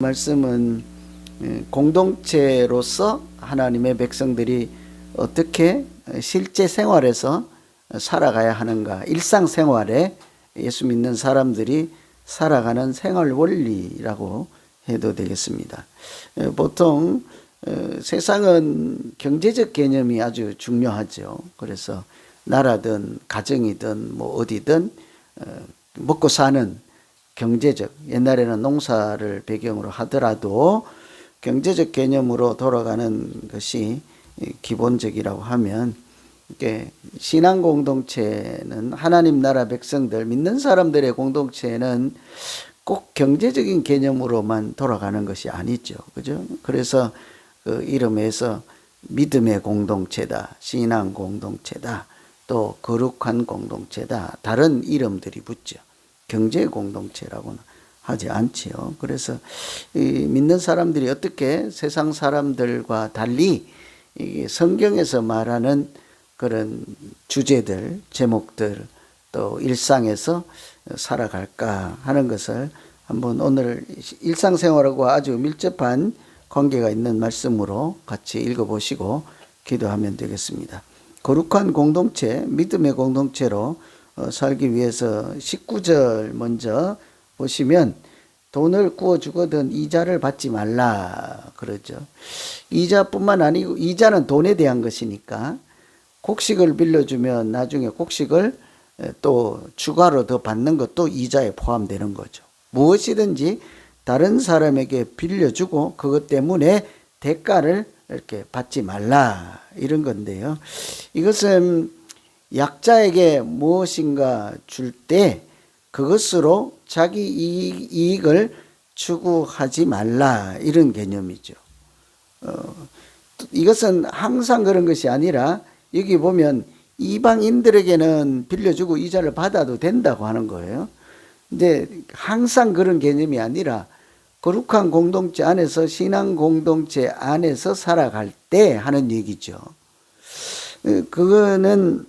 말씀은 공동체로서 하나님의 백성들이 어떻게 실제 생활에서 살아가야 하는가, 일상생활에 예수 믿는 사람들이 살아가는 생활 원리라고 해도 되겠습니다. 보통 세상은 경제적 개념이 아주 중요하죠. 그래서 나라든 가정이든 뭐 어디든 먹고 사는 경제적, 옛날에는 농사를 배경으로 하더라도 경제적 개념으로 돌아가는 것이 기본적이라고 하면, 신앙 공동체는 하나님 나라 백성들, 믿는 사람들의 공동체는 꼭 경제적인 개념으로만 돌아가는 것이 아니죠. 그죠? 그래서 그 이름에서 믿음의 공동체다, 신앙 공동체다, 또 거룩한 공동체다, 다른 이름들이 붙죠. 경제 공동체라고는 하지 않지요. 그래서 믿는 사람들이 어떻게 세상 사람들과 달리 성경에서 말하는 그런 주제들, 제목들, 또 일상에서 살아갈까 하는 것을 한번 오늘 일상생활과 아주 밀접한 관계가 있는 말씀으로 같이 읽어보시고 기도하면 되겠습니다. 거룩한 공동체, 믿음의 공동체로 살기 위해서 19절 먼저 보시면, 돈을 구워주거든 이자를 받지 말라 그러죠. 이자뿐만 아니고, 이자는 돈에 대한 것이니까 곡식을 빌려주면 나중에 곡식을 또 추가로 더 받는 것도 이자에 포함되는 거죠. 무엇이든지 다른 사람에게 빌려주고 그것 때문에 대가를 이렇게 받지 말라, 이런 건데요. 이것은 약자에게 무엇인가 줄 때 그것으로 자기 이익을 추구하지 말라, 이런 개념이죠. 이것은 항상 그런 것이 아니라, 여기 보면 이방인들에게는 빌려주고 이자를 받아도 된다고 하는 거예요. 근데 항상 그런 개념이 아니라 거룩한 공동체 안에서, 신앙 공동체 안에서 살아갈 때 하는 얘기죠. 그거는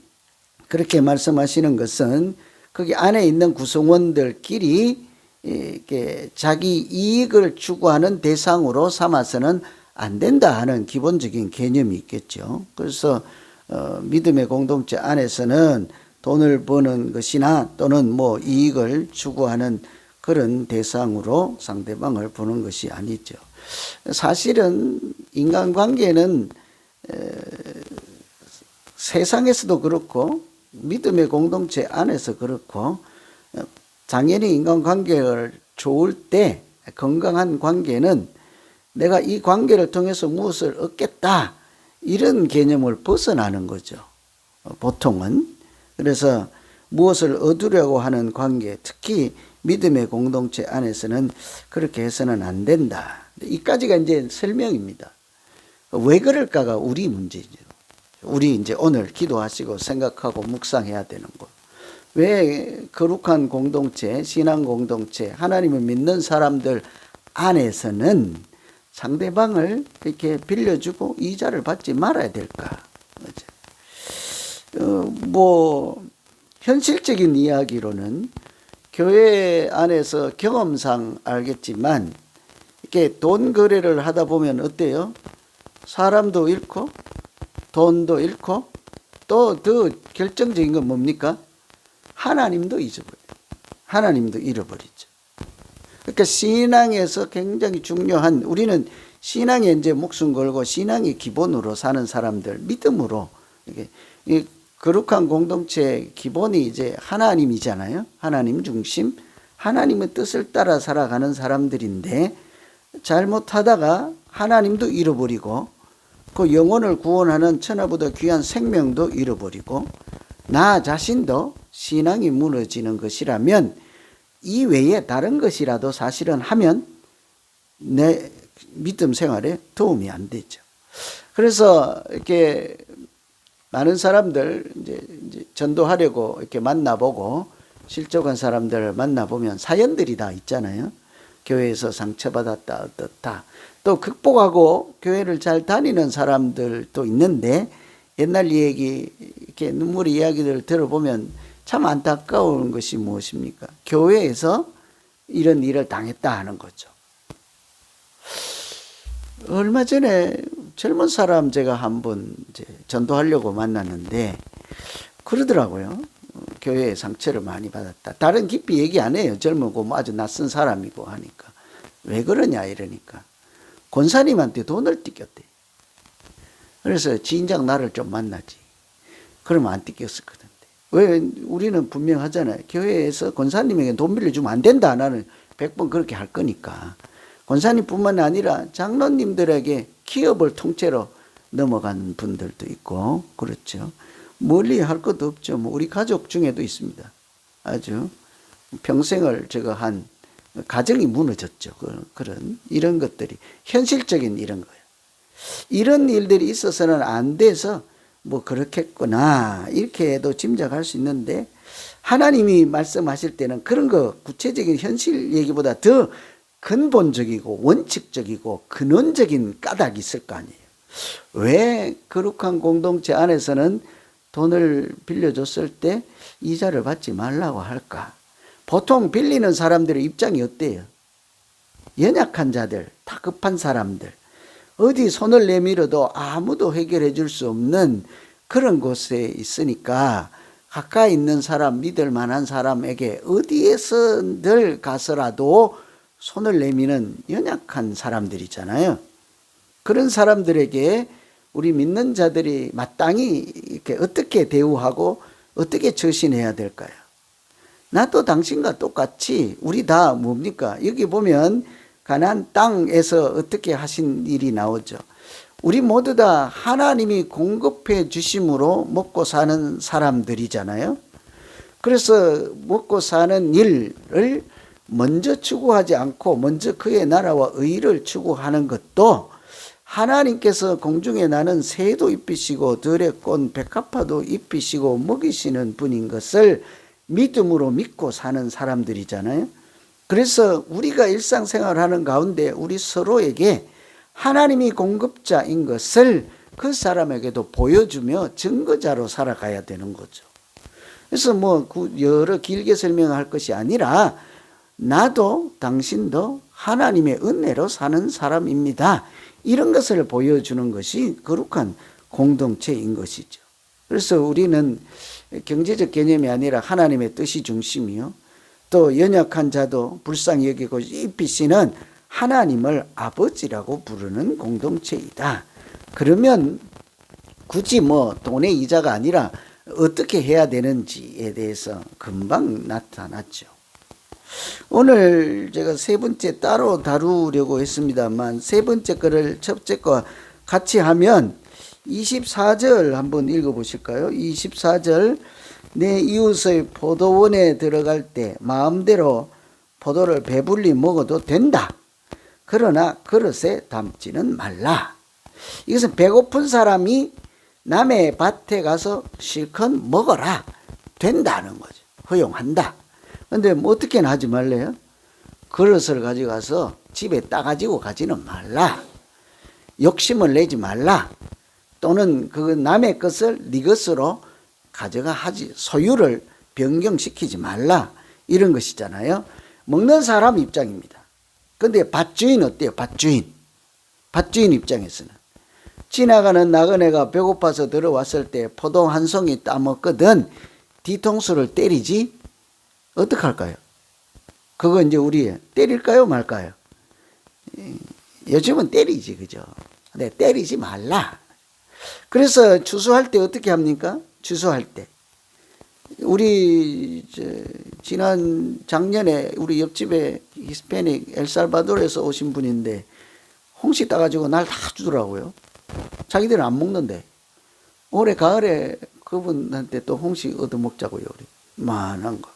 그렇게 말씀하시는 것은 거기 안에 있는 구성원들끼리 이렇게 자기 이익을 추구하는 대상으로 삼아서는 안 된다 하는 기본적인 개념이 있겠죠. 그래서 믿음의 공동체 안에서는 돈을 버는 것이나 또는 뭐 이익을 추구하는 그런 대상으로 상대방을 보는 것이 아니죠. 사실은 인간관계는 세상에서도 그렇고 믿음의 공동체 안에서 그렇고, 당연히 인간관계를 좋을 때, 건강한 관계는 내가 이 관계를 통해서 무엇을 얻겠다, 이런 개념을 벗어나는 거죠, 보통은. 그래서 무엇을 얻으려고 하는 관계, 특히 믿음의 공동체 안에서는 그렇게 해서는 안 된다. 이까지가 이제 설명입니다. 왜 그럴까가 우리 문제죠. 우리 이제 오늘 기도하시고 생각하고 묵상해야 되는 것. 왜 거룩한 공동체, 신앙 공동체, 하나님을 믿는 사람들 안에서는 상대방을 이렇게 빌려주고 이자를 받지 말아야 될까? 뭐 현실적인 이야기로는 교회 안에서 경험상 알겠지만, 이렇게 돈 거래를 하다 보면 어때요? 사람도 잃고 돈도 잃고, 또 더 결정적인 건 뭡니까? 하나님도 잊어버려요. 하나님도 잃어버리죠. 그러니까 신앙에서 굉장히 중요한, 우리는 신앙에 이제 목숨 걸고 신앙이 기본으로 사는 사람들, 믿음으로, 이게 거룩한 공동체의 기본이 이제 하나님이잖아요. 하나님 중심, 하나님의 뜻을 따라 살아가는 사람들인데, 잘못하다가 하나님도 잃어버리고, 그 영혼을 구원하는 천하보다 귀한 생명도 잃어버리고, 나 자신도 신앙이 무너지는 것이라면 이 외에 다른 것이라도 사실은 하면 내 믿음 생활에 도움이 안 되죠. 그래서 이렇게 많은 사람들 이제 전도하려고 이렇게 만나보고, 실족한 사람들을 만나보면 사연들이 다 있잖아요. 교회에서 상처받았다, 어떻다. 또 극복하고 교회를 잘 다니는 사람들도 있는데, 옛날 얘기, 이렇게 눈물의 이야기들을 들어보면 참 안타까운 것이 무엇입니까? 교회에서 이런 일을 당했다 하는 거죠. 얼마 전에 젊은 사람 제가 한번 이제 전도하려고 만났는데 그러더라고요. 교회에 상처를 많이 받았다. 다른 깊이 얘기 안 해요. 젊고 뭐 아주 낯선 사람이고 하니까. 왜 그러냐 이러니까. 권사님한테 돈을 띠겼대. 그래서 지인장 나를 좀 만나지. 그러면 안 띠겼을 거던데. 왜 우리는 분명하잖아요. 교회에서 권사님에게 돈 빌려주면 안 된다. 나는 100번 그렇게 할 거니까. 권사님뿐만 아니라 장로님들에게 기업을 통째로 넘어간 분들도 있고 그렇죠. 멀리 할 것도 없죠. 뭐 우리 가족 중에도 있습니다. 아주 평생을 제가 한 가정이 무너졌죠. 그런 이런 것들이 현실적인 이런 거예요. 이런 일들이 있어서는 안 돼서 뭐 그렇겠구나 이렇게도 짐작할 수 있는데 하나님이 말씀하실 때는 그런 거 구체적인 현실 얘기보다 더 근본적이고 원칙적이고 근원적인 까닭이 있을 거 아니에요. 왜 거룩한 공동체 안에서는 돈을 빌려줬을 때 이자를 받지 말라고 할까? 보통 빌리는 사람들의 입장이 어때요? 연약한 자들, 다급한 사람들, 어디 손을 내밀어도 아무도 해결해 줄 수 없는 그런 곳에 있으니까 가까이 있는 사람, 믿을 만한 사람에게 어디에서 늘 가서라도 손을 내미는 연약한 사람들이잖아요. 그런 사람들에게 우리 믿는 자들이 마땅히 이렇게 어떻게 대우하고 어떻게 처신해야 될까요? 나도 당신과 똑같이 우리 다 뭡니까? 여기 보면 가나안 땅에서 어떻게 하신 일이 나오죠. 우리 모두 다 하나님이 공급해 주심으로 먹고 사는 사람들이잖아요. 그래서 먹고 사는 일을 먼저 추구하지 않고 먼저 그의 나라와 의를 추구하는 것도 하나님께서 공중에 나는 새도 입히시고 들의 꽃 백합화도 입히시고 먹이시는 분인 것을 믿음으로 믿고 사는 사람들이잖아요. 그래서 우리가 일상생활하는 가운데 우리 서로에게 하나님이 공급자인 것을 그 사람에게도 보여주며 증거자로 살아가야 되는 거죠. 그래서 뭐 여러 길게 설명할 것이 아니라 나도 당신도 하나님의 은혜로 사는 사람입니다. 이런 것을 보여주는 것이 거룩한 공동체인 것이죠. 그래서 우리는 경제적 개념이 아니라 하나님의 뜻이 중심이요. 또 연약한 자도 불쌍히 여기고 입히시는 하나님을 아버지라고 부르는 공동체이다. 그러면 굳이 뭐 돈의 이자가 아니라 어떻게 해야 되는지에 대해서 금방 나타났죠. 오늘 제가 세 번째 따로 다루려고 했습니다만 세 번째 거를 첫째 거 같이 하면 24절 한번 읽어보실까요? 24절 내 이웃의 포도원에 들어갈 때 마음대로 포도를 배불리 먹어도 된다. 그러나 그릇에 담지는 말라. 이것은 배고픈 사람이 남의 밭에 가서 실컷 먹어라. 된다는 거죠. 허용한다. 근데 뭐 어떻게는 하지 말래요? 그릇을 가져가서 집에 따가지고 가지는 말라. 욕심을 내지 말라. 또는 그 남의 것을 네 것으로 가져가 하지 소유를 변경시키지 말라. 이런 것이잖아요. 먹는 사람 입장입니다. 근데 밭주인 어때요? 밭주인 입장에서는 지나가는 나그네가 배고파서 들어왔을 때 포도 한 송이 따먹거든 뒤통수를 때리지 어떡할까요? 그거 이제 우리 때릴까요 말까요? 요즘은 때리지 그죠? 근데 때리지 말라. 그래서 추수할 때 어떻게 합니까? 추수할 때 우리 지난 작년에 우리 옆집에 히스패닉 엘살바도르에서 오신 분인데 홍시 따가지고 날 다 주더라고요. 자기들은 안 먹는데 올해 가을에 그분한테 또 홍시 얻어 먹자고요. 만한 거.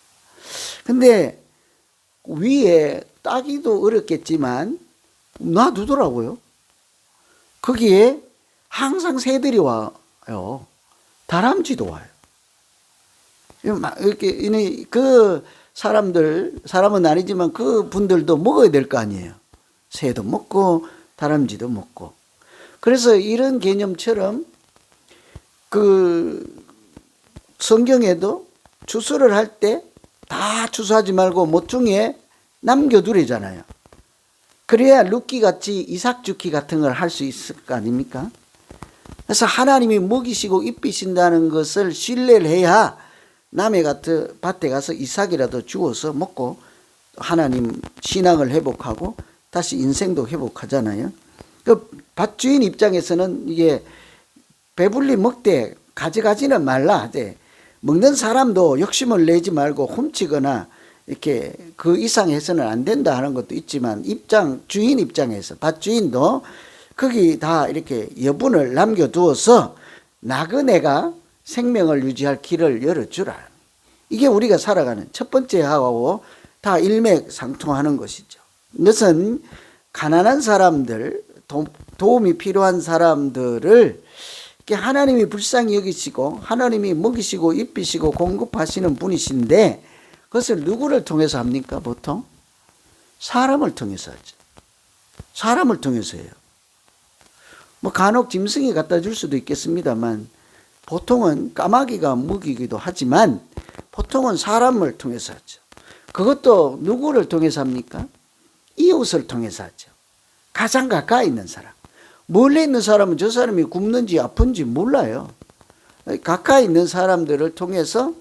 근데 위에 따기도 어렵겠지만 놔두더라고요. 거기에 항상 새들이 와요. 다람쥐도 와요. 이렇게 그 사람은 아니지만 그 분들도 먹어야 될 거 아니에요. 새도 먹고 다람쥐도 먹고. 그래서 이런 개념처럼 그 성경에도 추수를 할 때 다 추수하지 말고 모퉁이에 남겨두래잖아요. 그래야 룻기 같이 이삭 죽기 같은 걸 할 수 있을 거 아닙니까? 그래서 하나님이 먹이시고 입히신다는 것을 신뢰를 해야 남의 같은 밭에 가서 이삭이라도 주워서 먹고 하나님 신앙을 회복하고 다시 인생도 회복하잖아요. 그 밭주인 입장에서는 이게 배불리 먹되 가져가지는 말라 하되, 먹는 사람도 욕심을 내지 말고 훔치거나 이렇게 그 이상 해서는 안 된다 하는 것도 있지만, 주인 입장에서 밭주인도 거기 다 이렇게 여분을 남겨두어서 나그네가 생명을 유지할 길을 열어주라. 이게 우리가 살아가는 첫 번째 하고 다 일맥상통하는 것이죠. 이것은 가난한 사람들, 도움이 필요한 사람들을 하나님이 불쌍히 여기시고 하나님이 먹이시고 입히시고 공급하시는 분이신데, 그것을 누구를 통해서 합니까? 보통 사람을 통해서 하죠. 사람을 통해서 해요. 뭐 간혹 짐승이 갖다 줄 수도 있겠습니다만, 보통은 까마귀가 먹이기도 하지만 보통은 사람을 통해서 하죠. 그것도 누구를 통해서 합니까? 이웃을 통해서 하죠. 가장 가까이 있는 사람. 멀리 있는 사람은 저 사람이 굶는지 아픈지 몰라요. 가까이 있는 사람들을 통해서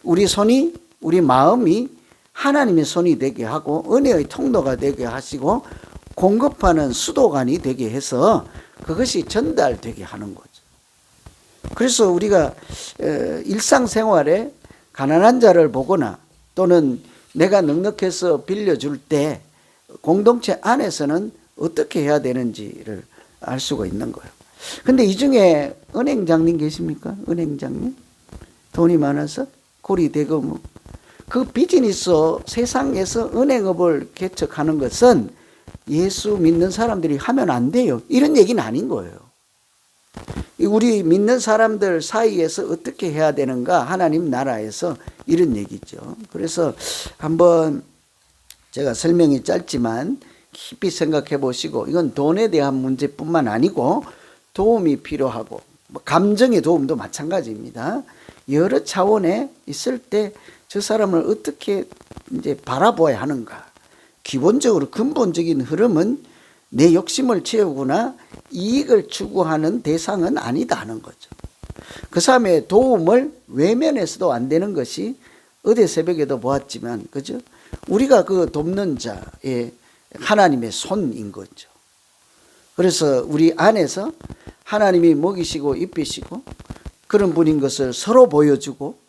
우리 마음이 하나님의 손이 되게 하고 은혜의 통로가 되게 하시고 공급하는 수도관이 되게 해서 그것이 전달되게 하는 거죠. 그래서 우리가 일상생활에 가난한 자를 보거나 또는 내가 넉넉해서 빌려줄 때 공동체 안에서는 어떻게 해야 되는지를 알 수가 있는 거예요. 근데 이 중에 은행장님 계십니까? 은행장님? 돈이 많아서 고리대금, 그 비즈니스 세상에서 은행업을 개척하는 것은 예수 믿는 사람들이 하면 안 돼요. 이런 얘기는 아닌 거예요. 우리 믿는 사람들 사이에서 어떻게 해야 되는가, 하나님 나라에서 이런 얘기죠. 그래서 한번 제가 설명이 짧지만 깊이 생각해 보시고, 이건 돈에 대한 문제뿐만 아니고 도움이 필요하고 감정의 도움도 마찬가지입니다. 여러 차원에 있을 때 저 사람을 어떻게 이제 바라보아야 하는가. 기본적으로 근본적인 흐름은 내 욕심을 채우거나 이익을 추구하는 대상은 아니다 하는 거죠. 그 사람의 도움을 외면해서도 안 되는 것이 어제 새벽에도 보았지만, 그죠? 우리가 그 돕는 자의 하나님의 손인 거죠. 그래서 우리 안에서 하나님이 먹이시고 입히시고 그런 분인 것을 서로 보여주고,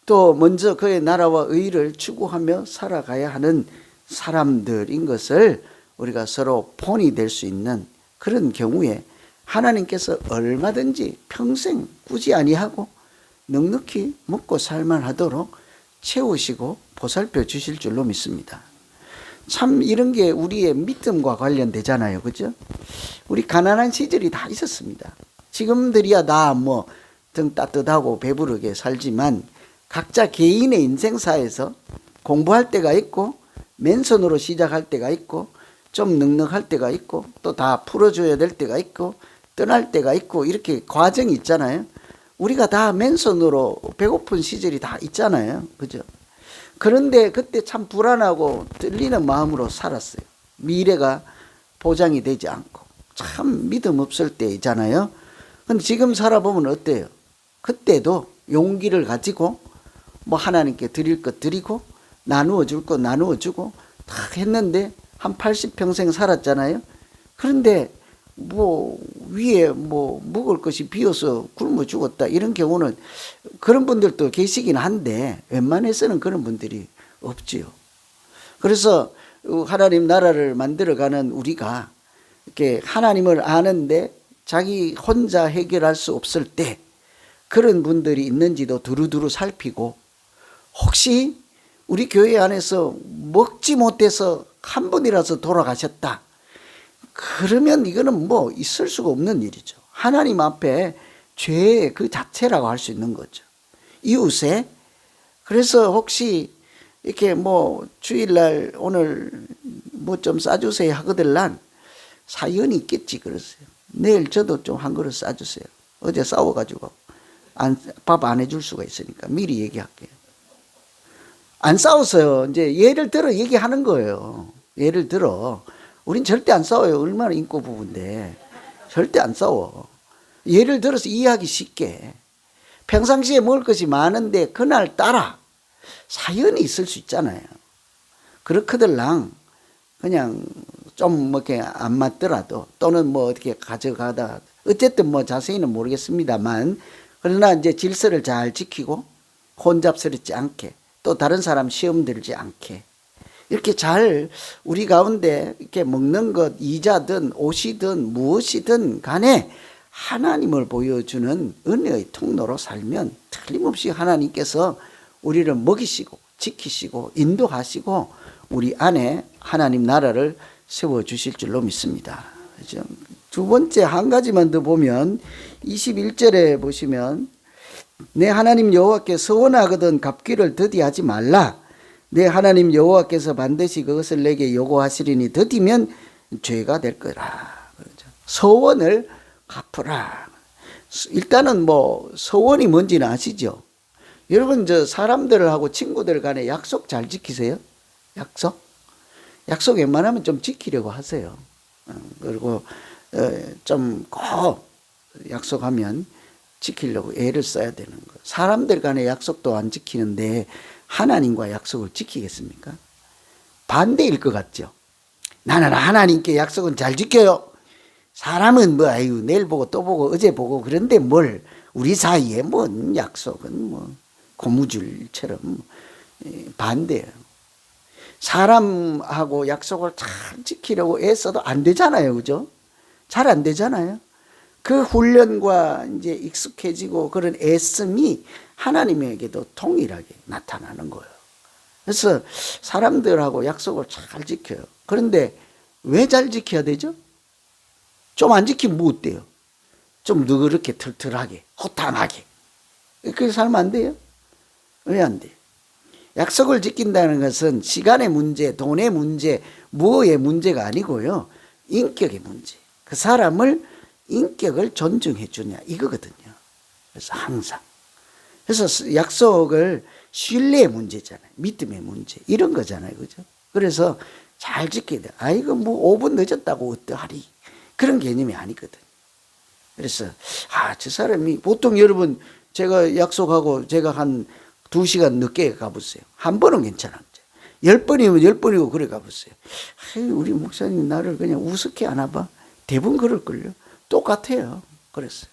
또 먼저 그의 나라와 의를 추구하며 살아가야 하는 사람들인 것을 우리가 서로 본이 될 수 있는 그런 경우에 하나님께서 얼마든지 평생 꾸지 아니하고 넉넉히 먹고 살만하도록 채우시고 보살펴 주실 줄로 믿습니다. 참 이런 게 우리의 믿음과 관련되잖아요. 그죠? 우리 가난한 시절이 다 있었습니다. 지금들이야 다 뭐 등 따뜻하고 배부르게 살지만 각자 개인의 인생사에서 공부할 때가 있고 맨손으로 시작할 때가 있고 좀 넉넉할 때가 있고 또 다 풀어줘야 될 때가 있고 떠날 때가 있고, 이렇게 과정이 있잖아요. 우리가 다 맨손으로 배고픈 시절이 다 있잖아요. 그죠? 그런데 그때 참 불안하고 떨리는 마음으로 살았어요. 미래가 보장이 되지 않고 참 믿음 없을 때잖아요. 근데 지금 살아보면 어때요? 그때도 용기를 가지고 뭐 하나님께 드릴 것 드리고 나누어 줄 것 나누어 주고 다 했는데 한 80평생 살았잖아요. 그런데 뭐 위에 뭐 먹을 것이 비어서 굶어 죽었다, 이런 경우는 그런 분들도 계시긴 한데 웬만해서는 그런 분들이 없지요. 그래서 하나님 나라를 만들어가는 우리가 이렇게 하나님을 아는데 자기 혼자 해결할 수 없을 때 그런 분들이 있는지도 두루두루 살피고, 혹시 우리 교회 안에서 먹지 못해서 한 분이라서 돌아가셨다, 그러면 이거는 뭐 있을 수가 없는 일이죠. 하나님 앞에 죄의 그 자체라고 할 수 있는 거죠. 이웃에. 그래서 혹시 이렇게 뭐 주일날 오늘 뭐 좀 싸주세요 하거들란 사연이 있겠지 그랬어요. 내일 저도 좀 한 그릇 싸주세요. 어제 싸워가지고 밥 안 해줄 수가 있으니까 미리 얘기할게요. 안 싸웠어요. 이제 예를 들어 얘기하는 거예요. 예를 들어 우린 절대 안 싸워요. 얼마나 인고 부부인데. 절대 안 싸워. 예를 들어서 이해하기 쉽게. 평상시에 먹을 것이 많은데 그날따라 사연이 있을 수 있잖아요. 그렇거들랑 그냥 좀 뭐 이렇게 안 맞더라도 또는 뭐 어떻게 가져가다 어쨌든 뭐 자세히는 모르겠습니다만 그러나 이제 질서를 잘 지키고 혼잡스럽지 않게 또 다른 사람 시험 들지 않게 이렇게 잘 우리 가운데 이렇게 먹는 것 이자든 옷이든 무엇이든 간에 하나님을 보여주는 은혜의 통로로 살면 틀림없이 하나님께서 우리를 먹이시고 지키시고 인도하시고 우리 안에 하나님 나라를 세워주실 줄로 믿습니다. 그렇죠? 두 번째 한 가지만 더 보면 21절에 보시면 내 하나님 여호와께 서원하거든 갚기를 더디하지 말라. 내 하나님 여호와께서 반드시 그것을 내게 요구하시리니 더디면 죄가 될 거라. 그렇죠? 서원을 갚으라. 일단은 뭐 서원이 뭔지는 아시죠? 여러분 저 사람들하고 친구들 간에 약속 잘 지키세요? 약속 웬만하면 좀 지키려고 하세요. 그리고 좀 꼭 약속하면 지키려고 애를 써야 되는 거예요. 사람들 간의 약속도 안 지키는데 하나님과 약속을 지키겠습니까? 반대일 것 같죠? 나는 하나님께 약속은 잘 지켜요. 사람은 뭐 아유 내일 보고 또 보고 어제 보고 그런데 뭘 우리 사이에 뭔 약속은 뭐 고무줄처럼 반대예요. 사람하고 약속을 잘 지키려고 애써도 안 되잖아요. 그죠? 잘 안 되잖아요. 그 훈련과 이제 익숙해지고 그런 애씀이 하나님에게도 동일하게 나타나는 거예요. 그래서 사람들하고 약속을 잘 지켜요. 그런데 왜 잘 지켜야 되죠? 좀 안 지키면 뭐 어때요? 좀 너그럽게 털털하게 호탕하게 그렇게 살면 안 돼요? 왜 안 돼요? 약속을 지킨다는 것은 시간의 문제, 돈의 문제, 무엇의 문제가 아니고요. 인격의 문제. 그 사람을 인격을 존중해 주냐 이거거든요. 그래서 항상. 그래서 약속을 신뢰의 문제잖아요. 믿음의 문제. 이런 거잖아요. 그죠? 그래서 잘 지켜야 돼. 이거 뭐 5분 늦었다고 어떠하리. 그런 개념이 아니거든요. 그래서 저 사람이 보통 여러분 제가 약속하고 제가 한 2시간 늦게 가보세요. 한 번은 괜찮았죠. 10번이면 10번이고 그래 가보세요. 우리 목사님 나를 그냥 우습게 하나 봐. 대부분 그럴걸요. 똑같아요. 그랬어요.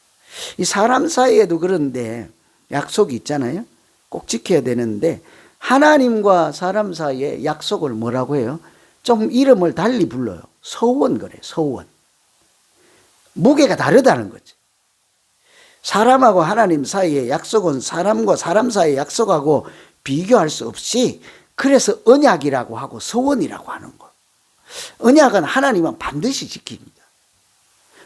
이 사람 사이에도 그런데 약속이 있잖아요. 꼭 지켜야 되는데 하나님과 사람 사이에 약속을 뭐라고 해요? 좀 이름을 달리 불러요. 서원 그래요. 서원. 무게가 다르다는 거죠. 사람하고 하나님 사이의 약속은 사람과 사람 사이의 약속하고 비교할 수 없이 그래서 언약이라고 하고 서원이라고 하는 거. 언약은 하나님은 반드시 지킵니다.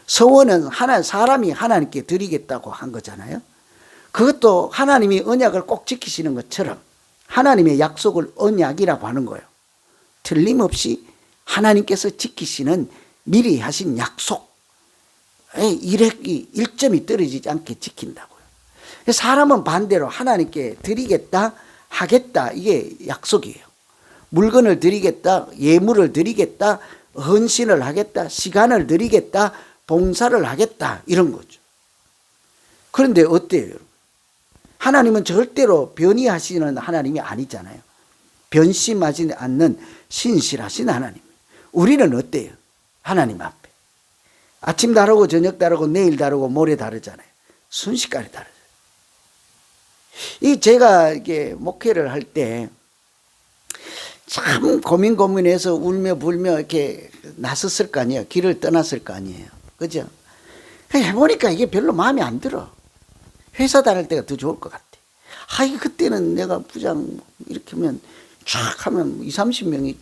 서원은 사람이 하나님께 드리겠다고 한 거잖아요. 그것도 하나님이 언약을 꼭 지키시는 것처럼 하나님의 약속을 언약이라고 하는 거예요. 틀림없이 하나님께서 지키시는 미리 하신 약속. 일점이 떨어지지 않게 지킨다고요. 사람은 반대로 하나님께 드리겠다, 하겠다, 이게 약속이에요. 물건을 드리겠다, 예물을 드리겠다, 헌신을 하겠다, 시간을 드리겠다, 봉사를 하겠다, 이런 거죠. 그런데 어때요, 여러분? 하나님은 절대로 변의하시는 하나님이 아니잖아요. 변심하지 않는 신실하신 하나님. 우리는 어때요? 하나님 앞에. 아침 다르고 저녁 다르고 내일 다르고 모레 다르잖아요. 순식간에 다르죠. 제가 이게 목회를 할 때 참 고민해서 울며 불며 이렇게 나섰을 거 아니에요. 길을 떠났을 거 아니에요. 그죠? 해보니까 이게 별로 마음에 안 들어. 회사 다닐 때가 더 좋을 것 같아. 그때는 내가 부장 이렇게 하면 쫙 하면 20, 30명이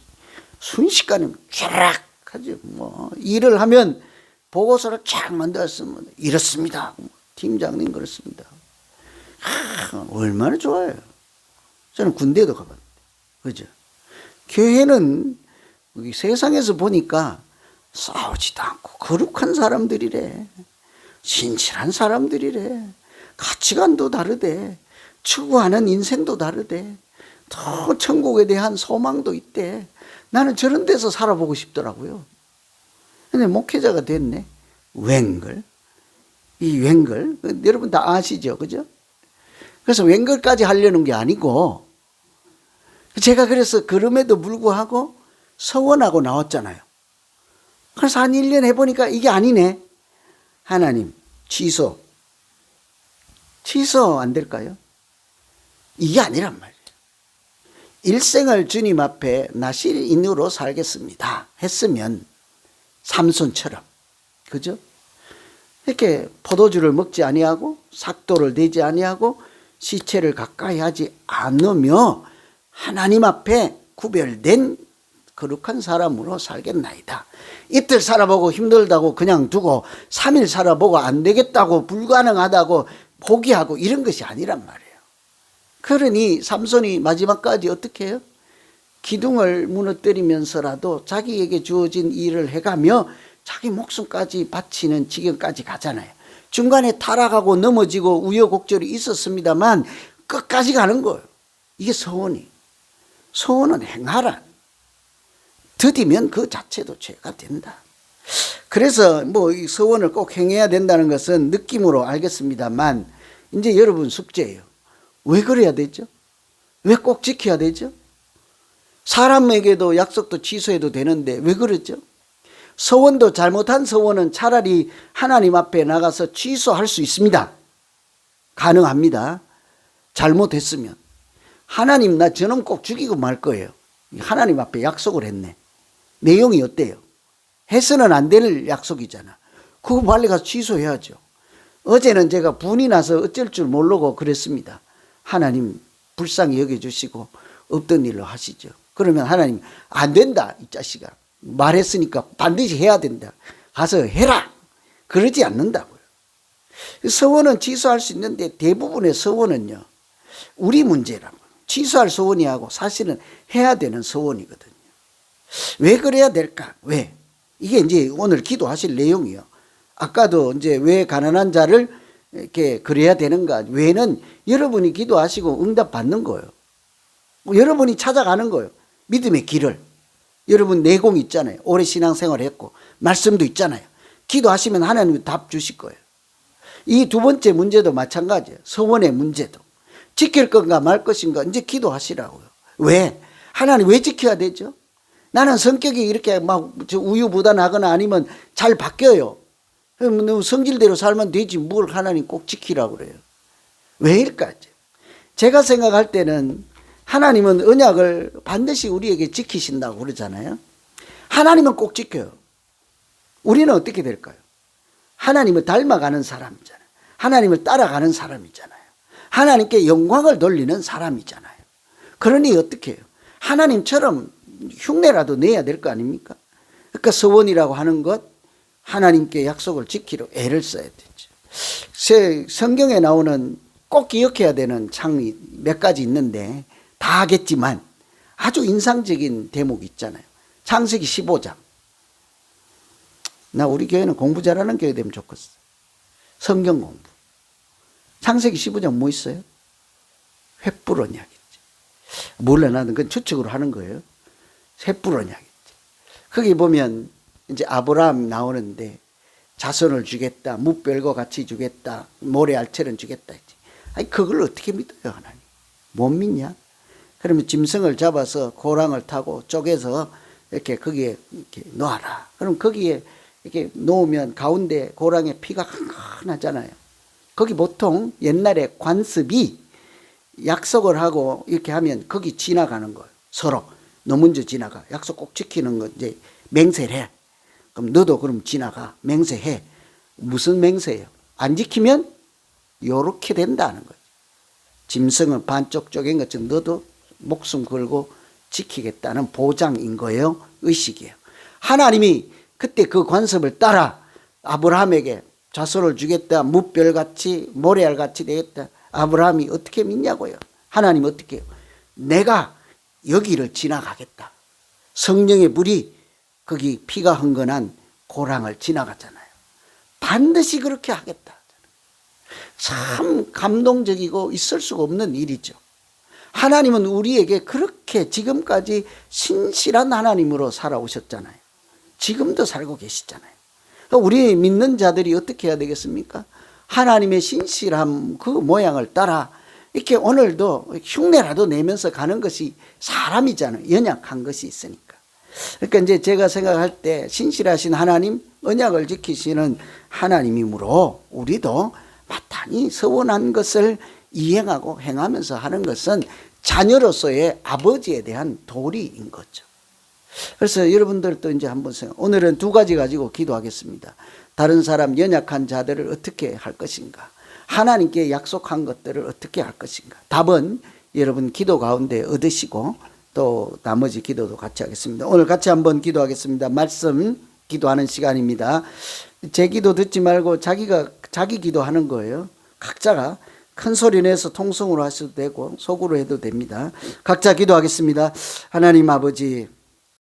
순식간에 쫙 하죠. 뭐 일을 하면 보고서를 쫙 만들었으면 이렇습니다. 팀장님 그렇습니다. 얼마나 좋아요. 저는 군대도 가봤는데. 그죠? 교회는 세상에서 보니까 싸우지도 않고 거룩한 사람들이래. 신실한 사람들이래. 가치관도 다르대. 추구하는 인생도 다르대. 더 천국에 대한 소망도 있대. 나는 저런 데서 살아보고 싶더라고요. 근데 목회자가 됐네. 웬걸? 이 웬걸? 여러분 다 아시죠? 그죠? 그래서 웬걸까지 하려는 게 아니고, 제가 그래서 그럼에도 불구하고 서원하고 나왔잖아요. 그래서 한 1년 해보니까 이게 아니네. 하나님, 취소 안 될까요? 이게 아니란 말이에요. 일생을 주님 앞에 나 실인으로 살겠습니다 했으면 삼손처럼, 그죠? 이렇게 포도주를 먹지 아니하고 삭도를 대지 아니하고 시체를 가까이 하지 않으며 하나님 앞에 구별된 거룩한 사람으로 살겠나이다. 이틀 살아보고 힘들다고 그냥 두고 3일 살아보고 안 되겠다고 불가능하다고 포기하고 이런 것이 아니란 말이에요. 그러니 삼손이 마지막까지 어떻게 해요? 기둥을 무너뜨리면서라도 자기에게 주어진 일을 해가며 자기 목숨까지 바치는 지경까지 가잖아요. 중간에 타락하고 넘어지고 우여곡절이 있었습니다만 끝까지 가는 거예요. 이게 서원이. 서원은 행하라. 더디면 그 자체도 죄가 된다. 그래서 이 서원을 꼭 행해야 된다는 것은 느낌으로 알겠습니다만 이제 여러분 숙제예요. 왜 그래야 되죠? 왜 꼭 지켜야 되죠? 사람에게도 약속도 취소해도 되는데 왜 그러죠? 서원도 잘못한 서원은 차라리 하나님 앞에 나가서 취소할 수 있습니다. 가능합니다. 잘못했으면. 하나님 나 저놈 꼭 죽이고 말 거예요. 하나님 앞에 약속을 했네. 내용이 어때요? 해서는 안 될 약속이잖아. 그거 빨리 가서 취소해야죠. 어제는 제가 분이 나서 어쩔 줄 모르고 그랬습니다. 하나님 불쌍히 여겨주시고 없던 일로 하시죠. 그러면 하나님 안 된다 이 자식아. 말했으니까 반드시 해야 된다. 가서 해라. 그러지 않는다고요. 서원은 취소할 수 있는데 대부분의 서원은요. 우리 문제라고. 취소할 서원이하고 사실은 해야 되는 서원이거든요. 왜 그래야 될까? 왜? 이게 이제 오늘 기도하실 내용이요. 아까도 이제 왜 가난한 자를 이렇게 그래야 되는가? 왜는 여러분이 기도하시고 응답 받는 거예요. 여러분이 찾아가는 거예요. 믿음의 길을. 여러분 내공 있잖아요. 오래 신앙생활 했고 말씀도 있잖아요. 기도하시면 하나님이 답 주실 거예요. 이 두 번째 문제도 마찬가지예요. 서원의 문제도. 지킬 건가 말 것인가 이제 기도하시라고요. 왜? 하나님 왜 지켜야 되죠? 나는 성격이 이렇게 막 우유부단하거나 아니면 잘 바뀌어요. 그럼 성질대로 살면 되지 뭘 하나님 꼭 지키라고 그래요. 왜일까? 제가 생각할 때는 하나님은 언약을 반드시 우리에게 지키신다고 그러잖아요. 하나님은 꼭 지켜요. 우리는 어떻게 될까요? 하나님을 닮아가는 사람이잖아요. 하나님을 따라가는 사람이잖아요. 하나님께 영광을 돌리는 사람이잖아요. 그러니 어떻게 해요? 하나님처럼 흉내라도 내야 될 거 아닙니까? 그러니까 서원이라고 하는 것, 하나님께 약속을 지키려 애를 써야 되죠. 성경에 나오는 꼭 기억해야 되는 창이 몇 가지 있는데 다 하겠지만 아주 인상적인 대목이 있잖아요. 창세기 15장. 나 우리 교회는 공부 잘하는 교회 되면 좋겠어. 성경 공부. 창세기 15장 뭐 있어요? 횃불 언약이지. 몰라 나는 그건 추측으로 하는 거예요. 횃불 언약이지. 거기 보면 이제 아브라함 나오는데 자손을 주겠다. 무별과 같이 주겠다. 모래알처럼 주겠다. 아니 그걸 어떻게 믿어요 하나님? 못 믿냐? 그러면 짐승을 잡아서 고랑을 타고 쪼개서 이렇게 거기에 이렇게 놓아라. 그럼 거기에 이렇게 놓으면 가운데 고랑에 피가 흥건하잖아요. 거기 보통 옛날에 관습이 약속을 하고 이렇게 하면 거기 지나가는 거예요. 서로 너 먼저 지나가. 약속 꼭 지키는 거 이제 맹세를 해. 그럼 너도 그럼 지나가. 맹세해. 무슨 맹세예요? 안 지키면 요렇게 된다는 거예요. 짐승을 반쪽 쪼갠 것처럼 너도 목숨 걸고 지키겠다는 보장인 거예요. 의식이에요. 하나님이 그때 그 관습을 따라 아브라함에게 자손을 주겠다. 무별같이 모래알같이 되겠다. 아브라함이 어떻게 믿냐고요. 하나님 어떻게 해요? 내가 여기를 지나가겠다. 성령의 불이 거기 피가 흥건한 고랑을 지나갔잖아요. 반드시 그렇게 하겠다. 참 감동적이고 있을 수가 없는 일이죠. 하나님은 우리에게 그렇게 지금까지 신실한 하나님으로 살아오셨잖아요. 지금도 살고 계시잖아요. 우리 믿는 자들이 어떻게 해야 되겠습니까? 하나님의 신실함 그 모양을 따라 이렇게 오늘도 흉내라도 내면서 가는 것이 사람이잖아요. 연약한 것이 있으니까. 그러니까 이제 제가 생각할 때 신실하신 하나님, 언약을 지키시는 하나님이므로 우리도 마땅히 서원한 것을 이행하고 행하면서 하는 것은 자녀로서의 아버지에 대한 도리인 거죠. 그래서 여러분들도 이제 한번 생각, 오늘은 두 가지 가지고 기도하겠습니다. 다른 사람 연약한 자들을 어떻게 할 것인가? 하나님께 약속한 것들을 어떻게 할 것인가? 답은 여러분 기도 가운데 얻으시고 또 나머지 기도도 같이 하겠습니다. 오늘 같이 한번 기도하겠습니다. 말씀 기도하는 시간입니다. 제 기도 듣지 말고 자기 기도하는 거예요. 각자가 큰 소리 내서 통성으로 하셔도 되고 속으로 해도 됩니다. 각자 기도하겠습니다. 하나님 아버지,